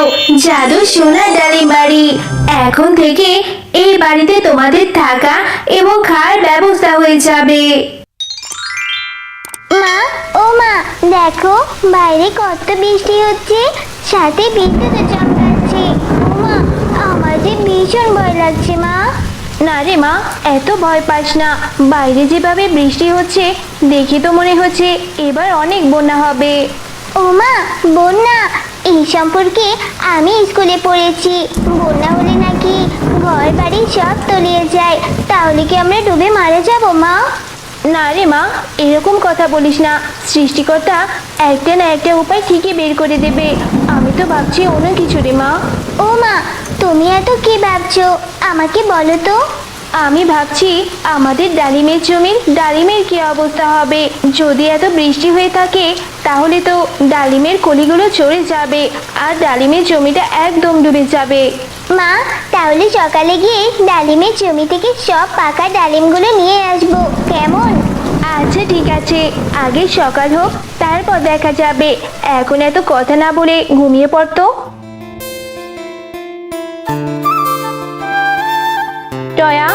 নাও জাদু সোনার ডালিম বাড়ি। এখন থেকে এই বাড়িতে তোমাদের থাকা এবং খাওয়ার ব্যবস্থা হয়ে যাবে। মা, ও মা, দেখো বাইরে কত বৃষ্টি হচ্ছে, সাথে বিদ্যুৎও চমকাচ্ছে। ও মা, আমার যে ভীষণ ভয় লাগছে মা। না রে মা, এত ভয় পাস না। বাইরে যেভাবে বৃষ্টি হচ্ছে দেখে তো মনে হচ্ছে এবার অনেক বন্যা হবে। ও মা, বন্যা? এই সম্পর্কে আমি স্কুলে পড়েছি, বন্যা হলে নাকি ঘর বাড়ি সব তলিয়ে যায়। তাহলে কি আমরা ডুবে মারা যাব মা? না রে মা, এরকম কথা বলিস না। সৃষ্টিকর্তা একটা না একটা উপায় ঠিকই বের করে দেবে। আমি তো ভাবছি অন্য কিছু রে মা। ও মা, তুমি এত কি ভাবছো আমাকে বলো তো। আমি ভাবছি আমাদের ডালিমের জমির ডালিমের কি অবস্থা হবে। যদি এত বৃষ্টি হয়ে থাকে তাহলে তো ডালিমের কলিগুলো চড়ে যাবে আর ডালিমের জমিটা একদম ডুবে যাবে। মা, তাহলে সকালে গিয়ে ডালিমের জমি থেকে সব পাকা ডালিমগুলো নিয়ে আসবো, কেমন? আচ্ছা ঠিক আছে, আগে সকাল হোক তারপর দেখা যাবে। এখন এত কথা না বলে ঘুমিয়ে পড়তো। টয়া,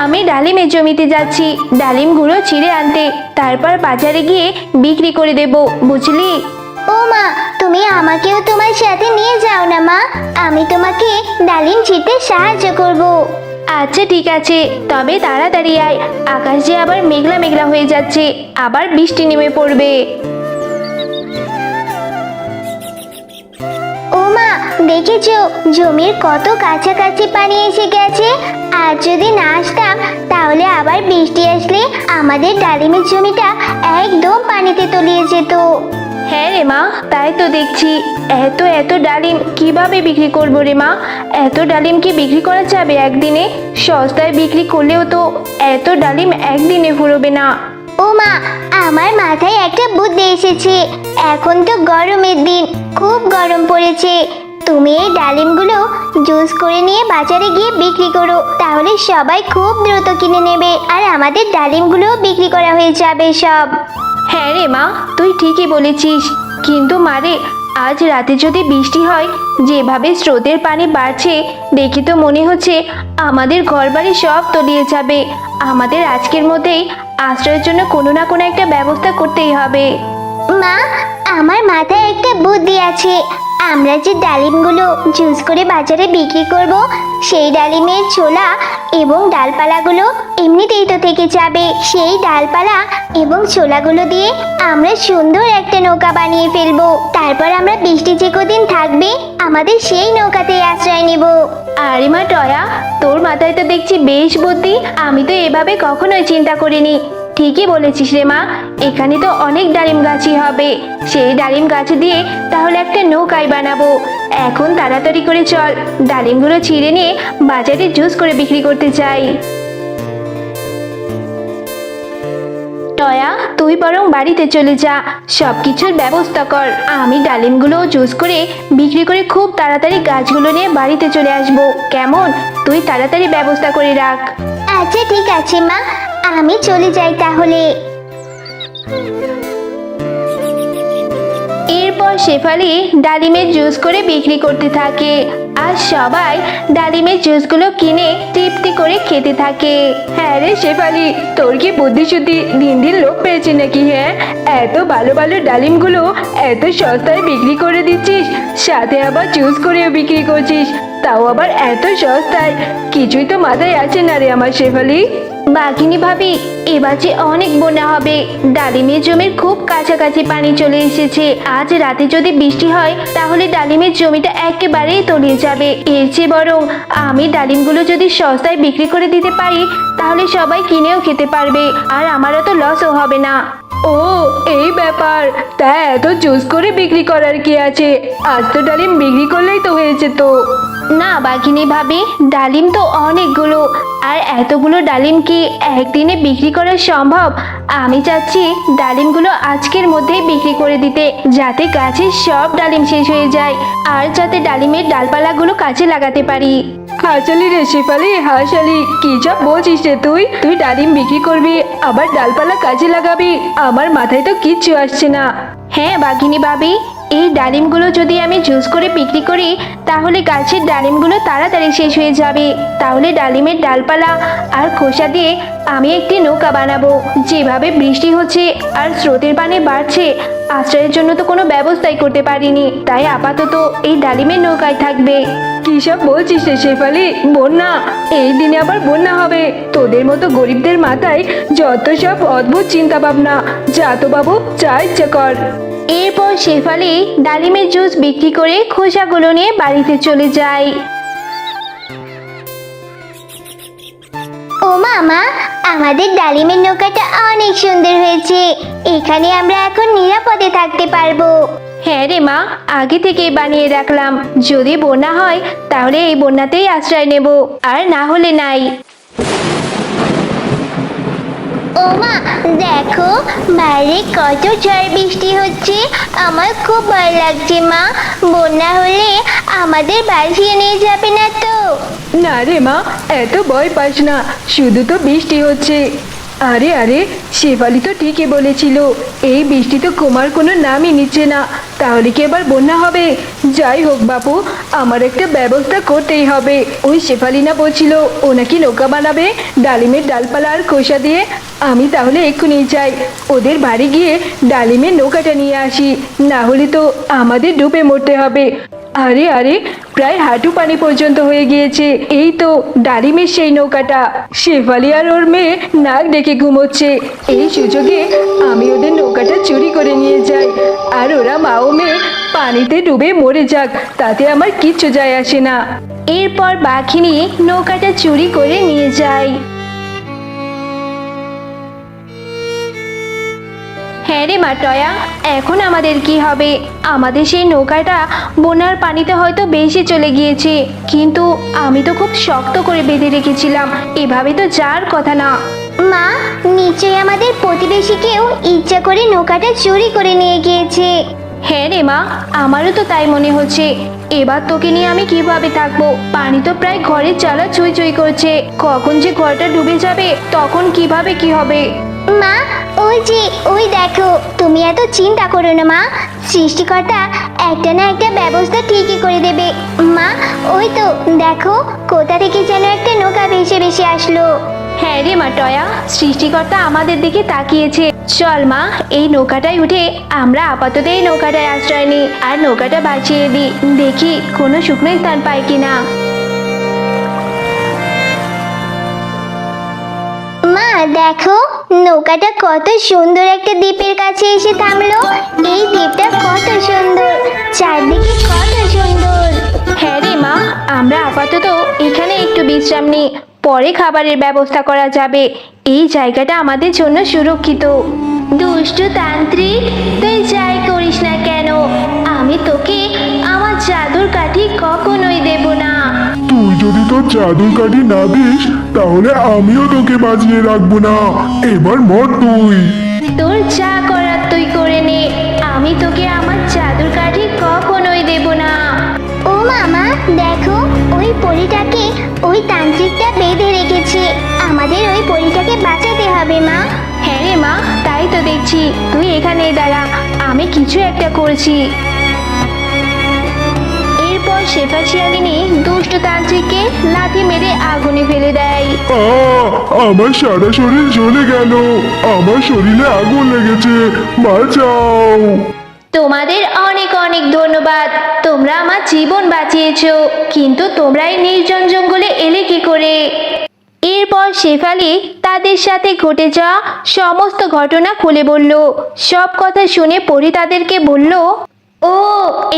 আমি ডালিমের জমিতে যাচ্ছি ডালিমগুলো ছিঁড়ে আনতে, তারপর বাজারে গিয়ে বিক্রি করে দেব, বুঝলি? ও মা, তুমি আমাকেও তোমার সাথে নিয়ে যাও না মা, আমি তোমাকে ডালিম ছিঁড়তে সাহায্য করব। আচ্ছা ঠিক আছে, তবে তাড়াতাড়ি আয়। আকাশ যে আবার মেঘলা মেঘলা হয়ে যাচ্ছে, আবার বৃষ্টি নেমে পড়বে। ও মা, দেখেছো জমির কত কাছাকাছি পানি এসে গেছে। আর যদি না আসতাম তাহলে আবার বৃষ্টি আসলে আমাদের ডালিমের জমিটা একদম পানিতে তলিয়ে যেত। হ্যাঁ রে মা, তাই তো দেখছি। এত এত ডালিম কিভাবে বিক্রি করবো রে মা? এত ডালিম কি বিক্রি করা যাবে একদিনে? সস্তায় বিক্রি করলেও তো এত ডালিম একদিনে ফুরোবে না। ও মা, আমার মাথায় একটা বুদ্ধি এসেছে। এখন তো গরমের দিন, খুব গরম পড়েছে। তুমি এই ডালিমগুলো জুস করে নিয়ে বাজারে গিয়ে বিক্রি করো, তাহলে সবাই খুব দ্রুত কিনে নেবে আর আমাদের ডালিমগুলোও বিক্রি করা হয়ে যাবে সব। হ্যাঁ রে মা, তুই ঠিকই বলেছিস। কিন্তু মারে, আজ রাতে যদি বৃষ্টি হয়, যেভাবে স্রোতের পানি বাড়ছে দেখে তো মনে হচ্ছে আমাদের ঘরবাড়ি সব তলিয়ে যাবে। আমাদের আজকের মধ্যেই আশ্রয়ের জন্য কোনো না কোনো একটা ব্যবস্থা করতেই হবে। মা, আমার মাথায় একটা বুদ্ধি আছে। আমরা যে ডালিমগুলো জুস করে বাজারে বিক্রি করব, সেই ডালিমের ছোলা এবং ডালপালাগুলো এমনিতেই তো থেকে যাবে। সেই ডালপালা এবং ছোলাগুলো দিয়ে আমরা সুন্দর একটা নৌকা বানিয়ে ফেলবো। তারপর আমরা বৃষ্টি যে কদিন থাকবে আমাদের সেই নৌকাতেই আশ্রয় নেব। আরে মা টয়া, তোর মাথায় তো দেখছি বেশ বুদ্ধি। আমি তো এভাবে কখনোই চিন্তা করিনি। ঠিকই বলেছিস রে মা, এখানে তো অনেক ডালিম গাছই হবে। সেই ডালিম গাছ দিয়ে তাহলে একটা নৌকাই বানাবো। এখন তাড়াতাড়ি করে চল, ডালিমগুলো ছিঁড়ে নিয়ে বাজারে জুস করে বিক্রি করতে চাই। টয়া, তুই বরং বাড়িতে চলে যা, সব কিছুর ব্যবস্থা কর। আমি ডালিমগুলো জুস করে বিক্রি করে খুব তাড়াতাড়ি গাছগুলো নিয়ে বাড়িতে চলে আসব, কেমন? তুই তাড়াতাড়ি ব্যবস্থা করে রাখ। আচ্ছা ঠিক আছে মা, আমি চলে যাই তাহলে। এরপর শেফালি ডালিমের জুস করে বিক্রি করতে থাকে আর সবাই ডালিমের জুসগুলো কিনে তৃপ্তি করে খেতে থাকে। হ্যাঁ রে শেফালি, তোর কি বুদ্ধি শুদ্ধি দিন দিন লোপ পেয়েছে নাকি? হ্যাঁ, এত ভালো ভালো ডালিমগুলো এত সস্তায় বিক্রি করে দিচ্ছিস, সাথে আবার জুস করেও বিক্রি করছিস, তাও আবার এত সস্তায়। কিছুই তো মাথায় আছে না রে আমার শেফালি। বাঘিনী ভাবি, এবার যে অনেক বন্যা হবে। ডালিমের জমির খুব কাছাকাছি পানি চলে এসেছে। আজ রাতে যদি বৃষ্টি হয় তাহলে ডালিমের জমিটা একেবারেই তলিয়ে যাবে। এর চেয়ে বরং আমি ডালিমগুলো যদি সস্তায় বিক্রি করে দিতে পারি তাহলে সবাই কিনেও খেতে পারবে আর আমারও তো লসও হবে না। ও, এই ব্যাপার। তা এত জুস করে বিক্রি করার কি আছে? আজ তো ডালিম বিক্রি করলেই তো হয়েছে তো। না বাঘিনী ভাবি, ডালিম তো অনেকগুলো, আর এতগুলো ডালিম কি একদিনে বিক্রি করা সম্ভব? আমি চাচ্ছি ডালিমগুলো আজকের মধ্যেই বিক্রি করে দিতে, যাতে গাছের সব ডালিম শেষ হয়ে যায় আর যাতে ডালিমের ডালপালাগুলো কাজে লাগাতে পারি। হাসালি রে শেফালি, হাসালি, কি সব বলছিস রে তুই? তুই ডালিম বিক্রি করবি আবার ডালপালা কাজে লাগাবি? আমার মাথায় তো কিচ্ছু আসছে না। হ্যাঁ বাঘিনী ভাবি, এই ডালিমগুলো যদি আমি জুস করে বিক্রি করি তাহলে গাছের ডালিমগুলো তাড়াতাড়ি শেষ হয়ে যাবে। তাহলে ডালিমের ডালপালা আর খোসা দিয়ে আমি একটি নৌকা বানাবো। যেভাবে বৃষ্টি হচ্ছে আর স্রোতের পানি বাড়ছে, আশ্রয়ের জন্য তো কোনো ব্যবস্থাই করতে পারিনি, তাই আপাতত এই ডালিমের নৌকায় থাকবে। কি সব বলছিস রে শেফালি? বন্যা? এই দিনে আবার বন্যা হবে? তোদের মতো গরিবদের মাথায় যত সব অদ্ভুত চিন্তা ভাবনা। যা তো বাবু, যা ইচ্ছা কর। এরপর শেফালি ডালিমের জুস বিক্রি করে খোসাগুলো নিয়ে বাড়িতে চলে যায়। ও মামা, আমাদের ডালিমের নৌকাটা অনেক সুন্দর হয়েছে। এখানে আমরা এখন নিরাপদে থাকতে পারবো। হ্যাঁ রে মা, আগে থেকেই বানিয়ে রাখলাম। যদি বন্যা হয় তাহলে এই বন্যাতেই আশ্রয় নেব, আর না হলে নাই। ও মা, দেখো বাইরে কত ঝড় বৃষ্টি হচ্ছে। আমার খুব ভয় লাগছে মা। বন্যা হলে আমাদের ভাসিয়ে নিয়ে যাবে না তো? না রে মা, এত ভয় পাস না, শুধু তো বৃষ্টি হচ্ছে। আরে আরে, শেফালি তো ঠিকই বলেছিল, এই বৃষ্টি তো কমার কোনো নামই নিচ্ছে না। তাহলে কি এবার বন্যা হবে? যাই হোক বাপু, আমার একটা ব্যবস্থা করতেই হবে। ওই শেফালি না বলছিল ও নাকি নৌকা বানাবে ডালিমের ডালপালা আর খোসা দিয়ে? আমি তাহলে এক্ষুনি যাই, ওদের বাড়ি গিয়ে ডালিমের নৌকাটা নিয়ে আসি, না হলে তো আমাদের ডুবে মরতে হবে। আরে আরে, প্রায় হাঁটু পানি পর্যন্ত হয়ে গিয়েছে। এই তো ডালিমের সেই নৌকাটা। শেফালি আর ওর মেয়ে নাক ডেকে ঘুমোচ্ছে। এই সুযোগে আমি ওদের নৌকাটা চুরি করে নিয়ে যাই, আর ওরা মা ও মেয়ে পানিতে ডুবে মরে যাক, তাতে আমার কিচ্ছু যায় আসে না। এরপর বাঘিনী নৌকাটা চুরি করে নিয়ে যায়। হ্যাঁ রে মা টয়া, এখন আমাদের কি হবে? আমাদের সেই নৌকাটা বন্যার পানিতে হয়তো বেশি চলে গিয়েছে, কিন্তু আমি তো খুব শক্ত করে বেঁধে রেখেছিলাম, এভাবে তো যাওয়ার কথা না। মা, নিশ্চয়ই আমাদের প্রতিবেশী কেউ ইচ্ছা করে নৌকাটা চুরি করে নিয়ে গিয়েছে। হ্যাঁ রে মা, আমারও তো তাই মনে হচ্ছে। এবার তোকে নিয়ে আমি কিভাবে থাকবো? পানি তো প্রায় ঘরের চালা চুই চুই করছে। কখন যে ঘরটা ডুবে যাবে, তখন কিভাবে কি হবে? মা, ওই যে ওই দেখো। তুমি এত চিন্তা করো না মা, সৃষ্টিকর্তা একটা না একটা ব্যবস্থা ঠিকই করে দেবে। মা, ওই তো দেখো, কোথা থেকে যেন একটা নৌকা ভেসে ভেসে আসলো। হ্যাঁ রে মা টয়া, সৃষ্টিকর্তা আমাদের দিকে তাকিয়েছে। চল মা, এই নৌকাটায় উঠে আমরা আপাতত এই নৌকাটায় আশ্রয় নিই, আর নৌকাটা বাঁচিয়ে দিই। দেখি কোনো শুকনো স্থান পাই কিনা। মা দেখো, নৌকাটা কত সুন্দর একটা দ্বীপের কাছে এসে থামলো। এই দ্বীপটা কত সুন্দর, চারদিকে কত সুন্দর। হ্যাঁ রে মা, আমরা আপাতত এখানে একটু বিশ্রাম নিই, পরে খাবারের ব্যবস্থা করা যাবে। এই জায়গাটা আমাদের জন্য সুরক্ষিত। দুষ্টু তান্ত্রিক, তুই যাই করিস না কেন, আমি তোকে আমার জাদুর কাঠি কখনোই দেব না। তুই যদি তোর জাদুর কাঠি না দিস তাহলে আমিও তোকে বাঁচিয়ে রাখবো না। এবার মর তুই। তোর যা করার তুই করে নে, আমি তোকে আমার জাদুর কাঠি কখনোই দেব না। ও মামা দেখো, ওই পরীটাকে ওই তান্ত্রিকটা বেঁধে রেখেছে। আমাদের ওই পরীটাকে বাঁচাতে হবে মা। হ্যাঁ রে মা, তাই তো দেখছি। তুই এখানেই দাঁড়া, আমি কিছু একটা করছি। এরপর শেফা শিয়ালিনী দুষ্ট তান্ত্রিককে লাথি মেরে আগুনে ফেলে দেয়। আমার সারা শরীর জ্বলে গেল, আমার শরীরে আগুন লেগেছে, বাঁচাও। তোমাদের অনেক অনেক ধন্যবাদ, তোমরা আমার জীবন বাঁচিয়েছো। কিন্তু তোমরা এই নির্জন জঙ্গলে এলে কি করে? এরপর শেফালি তাদের সাথে ঘটে যাওয়া সমস্ত ঘটনা খুলে বলল। সব কথা শুনে পরি তাদেরকে বলল, ও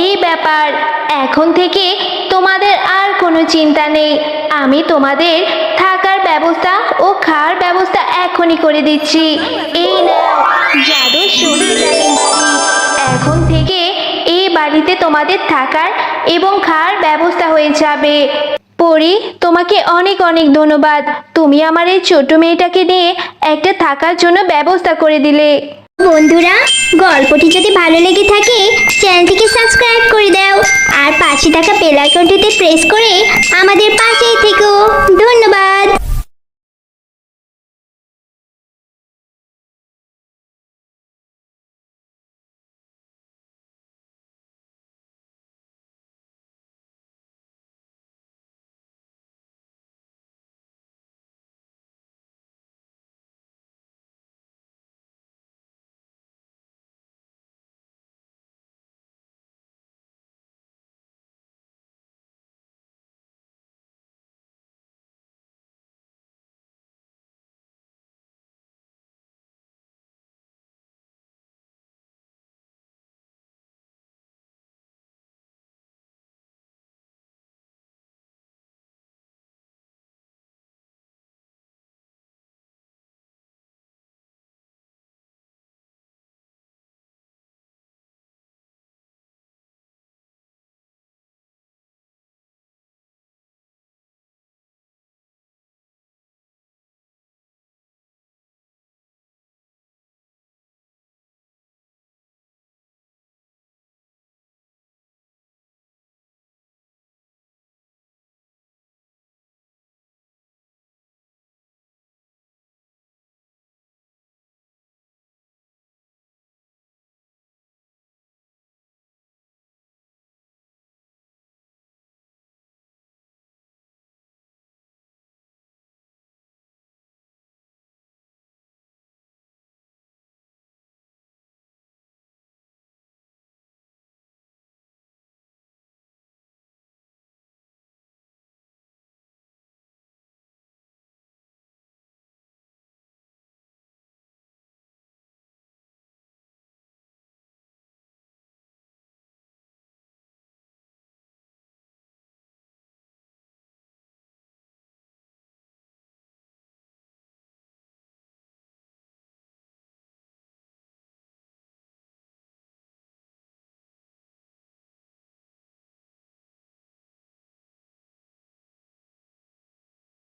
এই ব্যাপার, এখন থেকে তোমাদের আর কোনো চিন্তা নেই। আমি তোমাদের থাকার ব্যবস্থা ও খাওয়ার ব্যবস্থা এখনই করে দিচ্ছি। এই নাও জাদুর সোনার ডালিম বাড়ি। এখন থেকে এই বাড়িতে তোমাদের থাকার এবং খাওয়ার ব্যবস্থা হয়ে যাবে। পরি, তোমাকে অনেক অনেক ধন্যবাদ। তুমি আমার এই ছোট মেয়েটাকে নিয়ে একটা থাকার জন্য ব্যবস্থা করে দিলে। বন্ধুরা, গল্পটি যদি ভালো লেগে থাকে চ্যানেলটিকে সাবস্ক্রাইব করে দাও, আর পাশে থাকা বেল আইকনটিতে প্রেস করে আমাদের পাশেই থেকো। ধন্যবাদ।